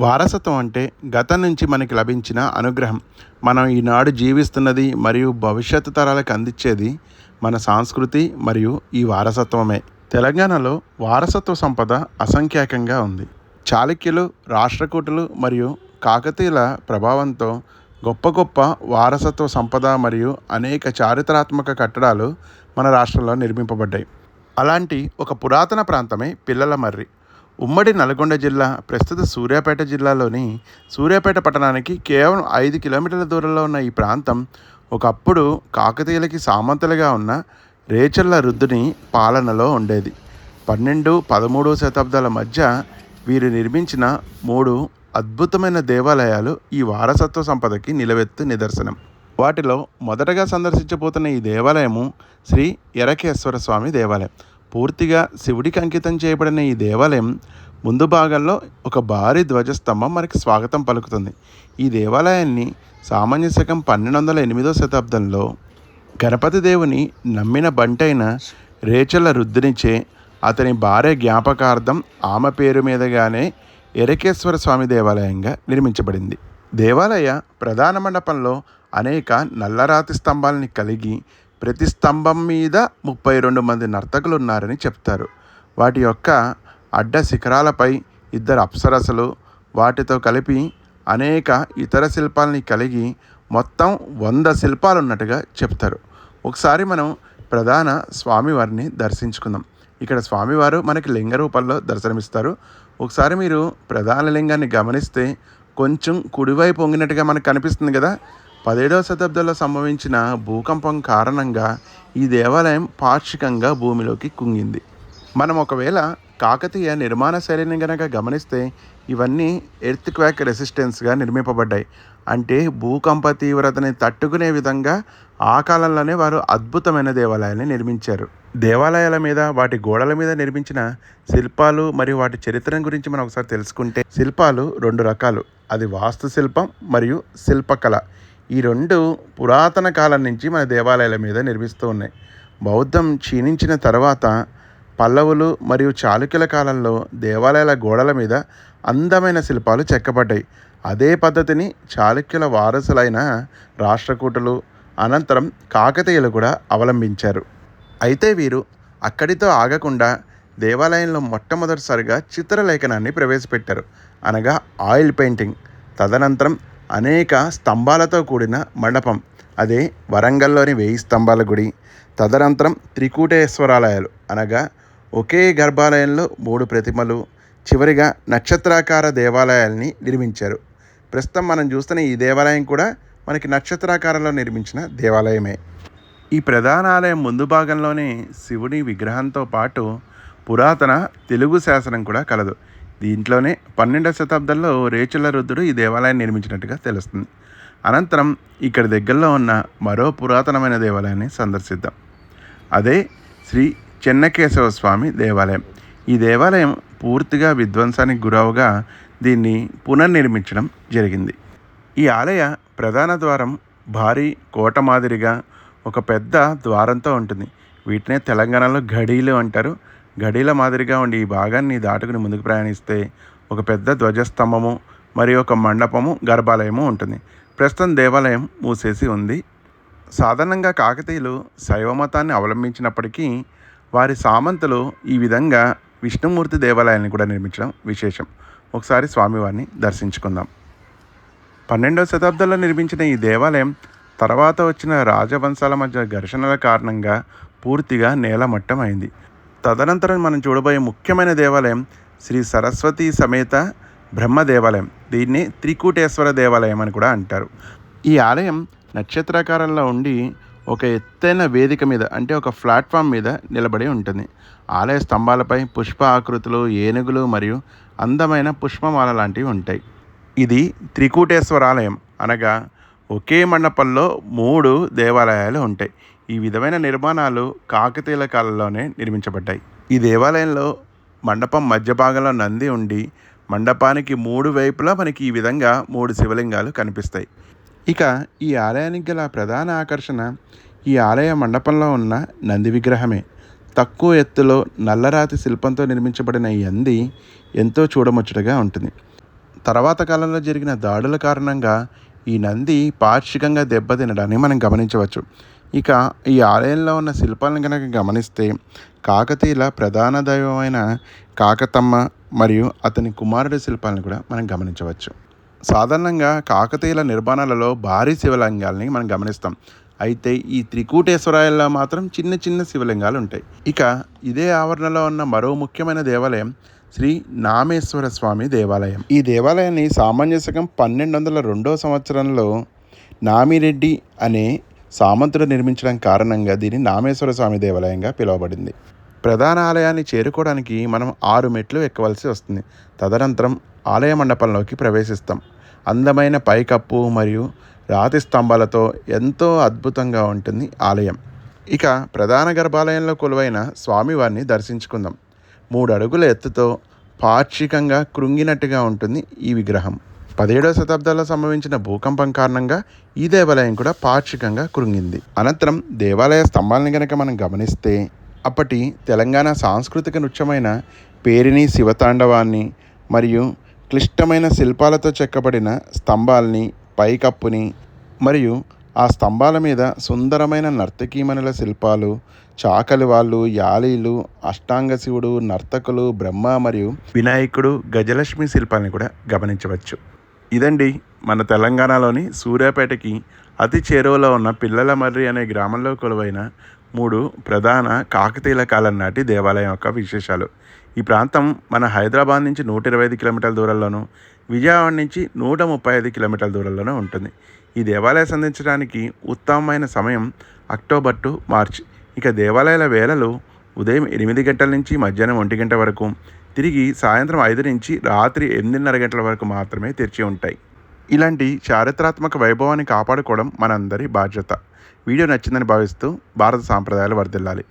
వారసత్వం అంటే గతం నుంచి మనకి లభించిన అనుగ్రహం. మనం ఈనాడు జీవిస్తున్నది మరియు భవిష్యత్తు తరాలకు అందించేది మన సంస్కృతి మరియు ఈ వారసత్వమే. తెలంగాణలో వారసత్వ సంపద అసంఖ్యాకంగా ఉంది. చాళుక్యులు, రాష్ట్రకూటులు మరియు కాకతీయుల ప్రభావంతో గొప్ప గొప్ప వారసత్వ సంపద మరియు అనేక చారిత్రాత్మక కట్టడాలు మన రాష్ట్రంలో నిర్మింపబడ్డాయి. అలాంటి ఒక పురాతన ప్రాంతమే పిల్లలమర్రి. ఉమ్మడి నల్గొండ జిల్లా, ప్రస్తుత సూర్యాపేట జిల్లాలోని సూర్యాపేట పట్టణానికి కేవలం 5 కిలోమీటర్ల దూరంలో ఉన్న ఈ ప్రాంతం ఒకప్పుడు కాకతీయులకి సామంతులుగా ఉన్న రేచర్ల రుద్రుని పాలనలో ఉండేది. 12, 13 శతాబ్దాల మధ్య వీరు నిర్మించిన 3 అద్భుతమైన దేవాలయాలు ఈ వారసత్వ సంపదకి నిలవెత్తు నిదర్శనం. వాటిలో మొదటగా సందర్శించబోతున్న ఈ దేవాలయము శ్రీ ఎరకేశ్వర స్వామి దేవాలయం. పూర్తిగా శివుడికి అంకితం చేయబడిన ఈ దేవాలయం ముందు భాగంలో ఒక భారీ ధ్వజస్తంభం మనకి స్వాగతం పలుకుతుంది. ఈ దేవాలయాన్ని సామాన్య శకం 1208వ శతాబ్దంలో గణపతి దేవుని నమ్మిన బంటైన రేచల రుద్రునిచే అతని భార్య జ్ఞాపకార్థం ఆమె పేరు మీదగానే ఎరకేశ్వర స్వామి దేవాలయంగా నిర్మించబడింది. దేవాలయ ప్రధాన మండపంలో అనేక నల్లరాతి స్తంభాలని కలిగి ప్రతి స్తంభం మీద 32 మంది నర్తకులు ఉన్నారని చెప్తారు. వాటి యొక్క అడ్డ శిఖరాలపై 2 అప్సరసలు, వాటితో కలిపి అనేక ఇతర శిల్పాలని కలిగి మొత్తం 100 శిల్పాలు ఉన్నట్టుగా చెప్తారు. ఒకసారి మనం ప్రధాన స్వామివారిని దర్శించుకుందాం. ఇక్కడ స్వామివారు మనకి లింగ రూపంలో దర్శనమిస్తారు. ఒకసారి మీరు ప్రధాన లింగాన్ని గమనిస్తే కొంచెం కుడివైపు పొంగినట్టుగా మనకు కనిపిస్తుంది కదా. 17వ శతాబ్దంలో సంభవించిన భూకంపం కారణంగా ఈ దేవాలయం పాక్షికంగా భూమిలోకి కుంగింది. మనం ఒకవేళ కాకతీయ నిర్మాణ శైలిని కనుక గమనిస్తే ఇవన్నీ ఎర్త్ క్వాక్ రెసిస్టెన్స్గా నిర్మింపబడ్డాయి. అంటే భూకంప తీవ్రతని తట్టుకునే విధంగా ఆ కాలంలోనే వారు అద్భుతమైన దేవాలయాన్ని నిర్మించారు. దేవాలయాల మీద, వాటి గోడల మీద నిర్మించిన శిల్పాలు మరియు వాటి చరిత్ర గురించి మనం ఒకసారి తెలుసుకుంటే, శిల్పాలు 2 రకాలు. అది వాస్తు శిల్పం మరియు శిల్పకళ. ఈ 2 పురాతన కాలం నుంచి మన దేవాలయాల మీద నిర్మిస్తూ ఉన్నాయి. బౌద్ధం క్షీణించిన తర్వాత పల్లవులు మరియు చాళుక్యుల కాలంలో దేవాలయాల గోడల మీద అందమైన శిల్పాలు చెక్కబడ్డాయి. అదే పద్ధతిని చాళుక్యుల వారసులైన రాష్ట్రకూటులు, అనంతరం కాకతీయులు కూడా అవలంబించారు. అయితే వీరు అక్కడితో ఆగకుండా దేవాలయంలో మొట్టమొదటిసారిగా చిత్రలేఖనాన్ని ప్రవేశపెట్టారు, అనగా ఆయిల్ పెయింటింగ్. తదనంతరం అనేక స్తంభాలతో కూడిన మండపం, అదే వరంగల్లోని 1000 స్తంభాల గుడి. తదనంతరం త్రికూటేశ్వరాలయాలు, అనగా ఒకే గర్భాలయంలో 3 ప్రతిమలు. చివరిగా నక్షత్రాకార దేవాలయాల్ని నిర్మించారు. ప్రస్తుతం మనం చూస్తున్న ఈ దేవాలయం కూడా మనకి నక్షత్రాకారంలో నిర్మించిన దేవాలయమే. ఈ ప్రధాన ఆలయం ముందు భాగంలోనే శివుని విగ్రహంతో పాటు పురాతన తెలుగు శాసనం కూడా కలదు. దీంట్లోనే 12వ శతాబ్దంలో రేచల రుద్రుడు ఈ దేవాలయాన్ని నిర్మించినట్టుగా తెలుస్తుంది. అనంతరం ఇక్కడ దగ్గరలో ఉన్న మరో పురాతనమైన దేవాలయాన్ని సందర్శిద్దాం. అదే శ్రీ చెన్నకేశవ స్వామి దేవాలయం. ఈ దేవాలయం పూర్తిగా విధ్వంసానికి గురవుగా దీన్ని పునర్నిర్మించడం జరిగింది. ఈ ఆలయ ప్రధాన ద్వారం భారీ కోట మాదిరిగా ఒక పెద్ద ద్వారంతో ఉంటుంది. వీటినే తెలంగాణలో గడీలు అంటారు. గడీల మాదిరిగా ఉండి ఈ భాగాన్ని దాటుకుని ముందుకు ప్రయాణిస్తే ఒక పెద్ద ధ్వజస్తంభము మరియు ఒక మండపము, గర్భాలయము ఉంటుంది. ప్రస్తుతం దేవాలయం మూసేసి ఉంది. సాధారణంగా కాకతీయులు శైవ మతాన్ని అవలంబించినప్పటికీ వారి సామంతులు ఈ విధంగా విష్ణుమూర్తి దేవాలయాన్ని కూడా నిర్మించడం విశేషం. ఒకసారి స్వామివారిని దర్శించుకుందాం. 12వ శతాబ్దంలో నిర్మించిన ఈ దేవాలయం తర్వాత వచ్చిన రాజవంశాల మధ్య ఘర్షణల కారణంగా పూర్తిగా నేలమట్టం అయింది. తదనంతరం మనం చూడబోయే ముఖ్యమైన దేవాలయం శ్రీ సరస్వతి సమేత బ్రహ్మ దేవాలయం. దీన్ని త్రికూటేశ్వర దేవాలయం అని కూడా అంటారు. ఈ ఆలయం నక్షత్రాకారంలో ఉండి ఒక ఎత్తైన వేదిక మీద, అంటే ఒక ప్లాట్ఫామ్ మీద నిలబడి ఉంటుంది. ఆలయ స్తంభాలపై పుష్ప ఆకృతులు, ఏనుగులు మరియు అందమైన పుష్పమాల లాంటివి ఉంటాయి. ఇది త్రికూటేశ్వరాలయం, అనగా ఒకే మండపంలో 3 దేవాలయాలు ఉంటాయి. ఈ విధమైన నిర్మాణాలు కాకతీయుల కాలంలోనే నిర్మించబడ్డాయి. ఈ దేవాలయంలో మండపం మధ్య భాగంలో నంది ఉండి మండపానికి 3 వైపులా మనకి ఈ విధంగా 3 శివలింగాలు కనిపిస్తాయి. ఇక ఈ ఆలయానికి గల ప్రధాన ఆకర్షణ ఈ ఆలయ మండపంలో ఉన్న నంది విగ్రహమే. తక్కువ ఎత్తులో నల్లరాతి శిల్పంతో నిర్మించబడిన ఈ నంది ఎంతో చూడముచ్చటగా ఉంటుంది. తర్వాత కాలంలో జరిగిన దాడుల కారణంగా ఈ నంది పాక్షికంగా దెబ్బతినడాన్ని మనం గమనించవచ్చు. ఇక ఈ ఆలయంలో ఉన్న శిల్పాలను కనుక గమనిస్తే కాకతీయుల ప్రధాన దైవమైన కాకతమ్మ మరియు అతని కుమారుడి శిల్పాలను కూడా మనం గమనించవచ్చు. సాధారణంగా కాకతీయుల నిర్మాణాలలో భారీ శివలింగాల్ని మనం గమనిస్తాం. అయితే ఈ త్రికూటేశ్వరాయల్లో మాత్రం చిన్న చిన్న శివలింగాలు ఉంటాయి. ఇక ఇదే ఆవరణలో ఉన్న మరో ముఖ్యమైన దేవాలయం శ్రీ నామేశ్వర స్వామి దేవాలయం. ఈ దేవాలయాన్ని సామాన్య శకం 1202 సంవత్సరంలో నామిరెడ్డి అనే సామంతుడు నిర్మించడం కారణంగా దీన్ని నామేశ్వర స్వామి దేవాలయంగా పిలువబడింది. ప్రధాన ఆలయాన్ని చేరుకోవడానికి మనం 6 మెట్లు ఎక్కవలసి వస్తుంది. తదనంతరం ఆలయ మండపంలోకి ప్రవేశిస్తాం. అందమైన పైకప్పు మరియు రాతి స్తంభాలతో ఎంతో అద్భుతంగా ఉంటుంది ఆలయం. ఇక ప్రధాన గర్భాలయంలో కొలువైన స్వామివారిని దర్శించుకుందాం. 3 అడుగుల ఎత్తుతో పాక్షికంగా కృంగినట్టుగా ఉంటుంది ఈ విగ్రహం. 17వ శతాబ్దంలో సంభవించిన భూకంపం కారణంగా ఈ దేవాలయం కూడా పాక్షికంగా కృంగింది. అనంతరం దేవాలయ స్తంభాలను కనుక మనం గమనిస్తే అప్పటి తెలంగాణ సాంస్కృతిక నృత్యమైన పేరిణి శివతాండవాన్ని మరియు క్లిష్టమైన శిల్పాలతో చెక్కబడిన స్తంభాల్ని, పైకప్పుని మరియు ఆ స్తంభాల మీద సుందరమైన నర్తకీమణుల శిల్పాలు, చాకలి వాళ్ళు, యాలీలు, అష్టాంగ శివుడు, నర్తకులు, బ్రహ్మ మరియు వినాయకుడు, గజలక్ష్మి శిల్పాలను కూడా గమనించవచ్చు. ఇదండి మన తెలంగాణలోని సూర్యాపేటకి అతి చేరువలో ఉన్న పిల్లల మర్రి అనే గ్రామంలో కొలువైన 3 ప్రధాన కాకతీయుల కాలం నాటి దేవాలయం యొక్క విశేషాలు. ఈ ప్రాంతం మన హైదరాబాద్ నుంచి 125 కిలోమీటర్ల దూరంలోనూ, విజయవాడ నుంచి 135 కిలోమీటర్ల దూరంలోనూ ఉంటుంది. ఈ దేవాలయం సందర్శించడానికి ఉత్తమమైన సమయం అక్టోబర్ టు మార్చ్. ఇక దేవాలయాల వేళలు ఉదయం 8 గంటల నుంచి మధ్యాహ్నం 1 గంట వరకు, తిరిగి సాయంత్రం 5 నుంచి రాత్రి 8:30 గంటల వరకు మాత్రమే తెరిచి ఉంటాయి. ఇలాంటి చారిత్రాత్మక వైభవాన్ని కాపాడుకోవడం మనందరి బాధ్యత. వీడియో నచ్చిందని భావిస్తూ భారత సాంప్రదాయాలు వర్ధిల్లాలి.